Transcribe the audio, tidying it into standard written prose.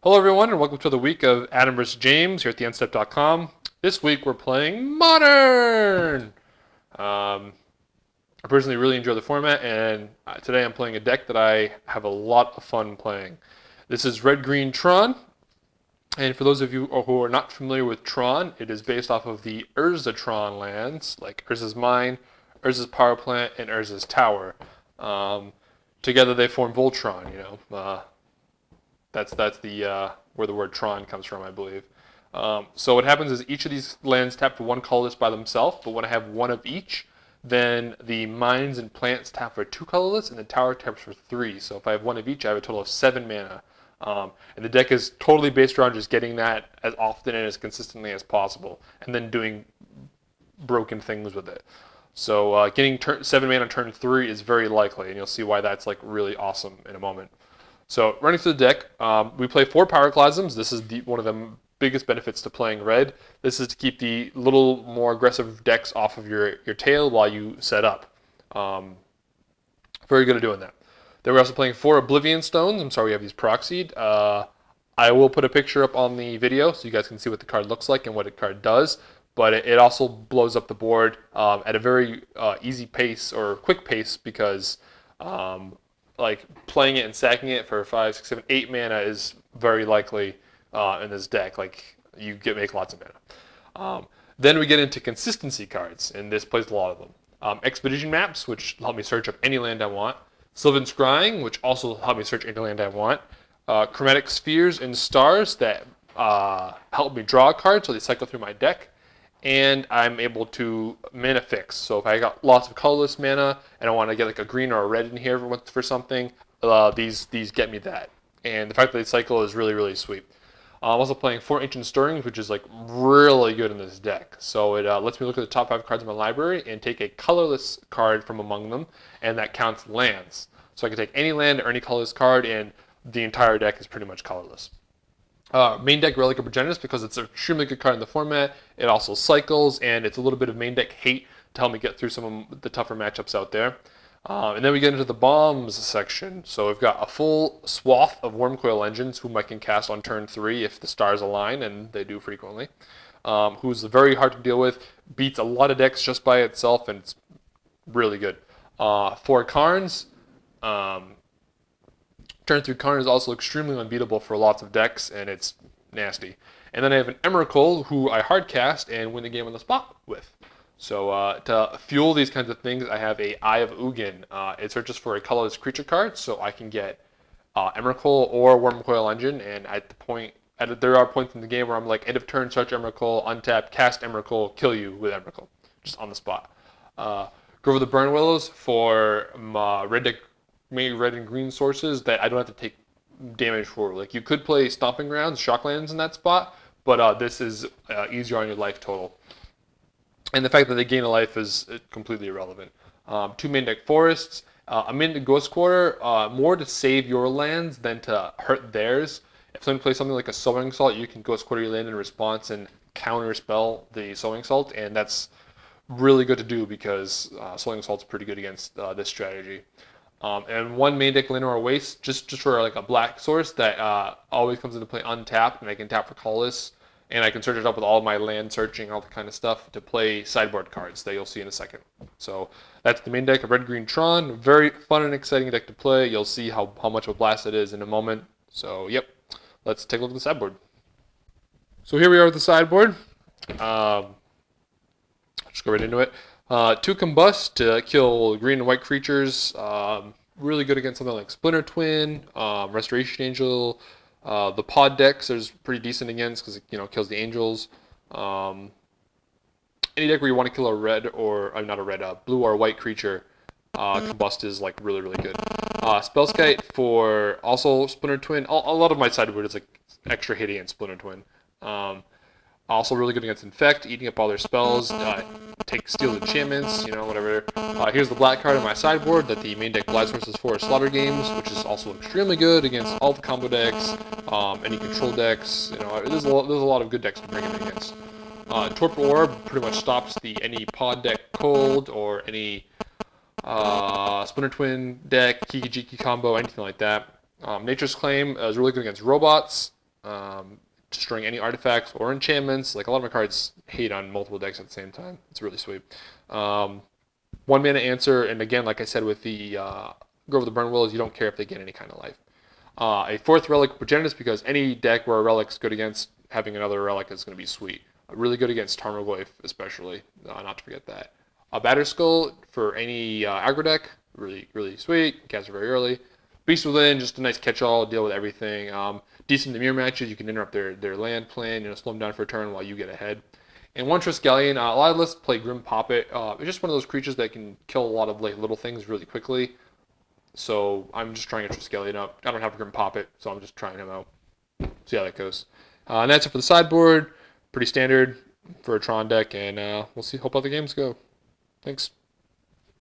Hello everyone and welcome to the week of Adam vs. James here at TheEndStep.com. This week we're playing Modern! I personally really enjoy the format, and today I'm playing a deck that I have a lot of fun playing. This is RG Tron, and for those of you who are not familiar with Tron, it is based off of the RG Tron lands, like Urza's Mine, Urza's Power Plant, and Urza's Tower. Together they form Voltron, That's the where the word Tron comes from, I believe. So what happens is each of these lands tap for one colorless by themselves, but when I have one of each, then the mines and plants tap for 2 colorless, and the tower taps for 3. So if I have one of each, I have a total of 7 mana. And the deck is totally based around just getting that as often and as consistently as possible, and then doing broken things with it. So getting 7 mana on turn 3 is very likely, and you'll see why that's like really awesome in a moment. So running through the deck, we play 4 Pyroclasms. This is one of the biggest benefits to playing red. This is to keep the little more aggressive decks off of your tail while you set up. Very good at doing that. Then we're also playing 4 Oblivion Stones. I'm sorry we have these proxied. I will put a picture up on the video so you guys can see what the card looks like and what the card does. But it also blows up the board at a very easy pace or quick pace because like playing it and sacking it for 5, 6, 7, 8 mana is very likely in this deck. Like you make lots of mana. Then we get into consistency cards, and this plays a lot of them. Expedition Maps, which help me search up any land I want. Sylvan Scrying, which also help me search any land I want. Chromatic Spheres and Stars that help me draw a card, so they cycle through my deck. And I'm able to mana fix. So if I got lots of colorless mana and I want to get like a green or a red in here for something, these get me that. And the fact that they cycle is really, really sweet. I'm also playing 4 Ancient Stirrings, which is like really good in this deck. So it lets me look at the top 5 cards in my library and take a colorless card from among them, and that counts lands. So I can take any land or any colorless card, and the entire deck is pretty much colorless. Main deck Relic of Progenitus because it's an extremely good card in the format. It also cycles, and it's a little bit of main deck hate to help me get through some of the tougher matchups out there. And then we get into the bombs section. So we've got a full swath of Wormcoil Engines, whom I can cast on turn 3 if the stars align, and they do frequently. Who's very hard to deal with, beats a lot of decks just by itself, and it's really good. 4 Karns. Turn 3 Karn is also extremely unbeatable for lots of decks, and it's nasty. And then I have an Emrakul, who I hardcast and win the game on the spot with. So to fuel these kinds of things, I have a Eye of Ugin. It searches for a colorless creature card, so I can get Emrakul or Wormcoil Engine. And there are points in the game where I'm like, end of turn, search Emrakul, untap, cast Emrakul, kill you with Emrakul, just on the spot. Grove of the Burn Willows for red deck. Maybe red and green sources that I don't have to take damage for. Like you could play Stomping Grounds, Shocklands in that spot, but this is easier on your life total. And the fact that they gain a life is completely irrelevant. 2 main deck forests, a main deck Ghost Quarter, more to save your lands than to hurt theirs. If someone plays something like a Sowing Salt, you can Ghost Quarter your land in response and counter spell the Sowing Salt, and that's really good to do because Sowing Salt's pretty good against this strategy. And 1 main deck Llanowar Waste, just for like a black source that always comes into play untapped, and I can tap for colorless, and I can search it up with all my land searching, all the kind of stuff to play sideboard cards that you'll see in a second. So that's the main deck of RG Tron. Very fun and exciting deck to play. You'll see how much of a blast it is in a moment. So yep, let's take a look at the sideboard. So here we are with the sideboard. Just go right into it. 2 Combust to kill green and white creatures. Really good against something like Splinter Twin, Restoration Angel. The pod decks is pretty decent against because it kills the angels. Any deck where you want to kill a red or not a red, blue or white creature, Combust is like really, really good. Spellskite for also Splinter Twin. A lot of my sideboard is like extra hitting and Splinter Twin. Also really good against Infect, eating up all their spells, take Steal Enchantments, whatever. Here's the black card on my sideboard that the main deck Blind Source is for, Slaughter Games, which is also extremely good against all the combo decks, any control decks. There's a lot of good decks to bring it against. Torpor Orb pretty much stops any pod deck cold or any Splinter Twin deck, Kiki Jiki combo, anything like that. Nature's Claim is really good against robots. destroying any artifacts or enchantments. Like a lot of my cards hate on multiple decks at the same time. It's really sweet. 1 mana answer, and again, like I said with the Grove of the Burn Willows, you don't care if they get any kind of life. A 4th relic, Progenitus, because any deck where a relic's good against, having another relic is going to be sweet. Really good against Tarmogoyf, especially. Not to forget that. A Batterskull for any aggro deck, really sweet. Cast it very early. Beast Within, just a nice catch-all, deal with everything. Decent in the mirror matches, you can interrupt their land plan, slow them down for a turn while you get ahead. And one Triskelion, a lot of lists play Grim Poppet. It's just one of those creatures that can kill a lot of like little things really quickly. So I'm just trying a Triskelion up. I don't have a Grim Poppet, so I'm just trying him out. See how that goes. And that's it for the sideboard. Pretty standard for a Tron deck, and we'll see. Hope how the games go. Thanks.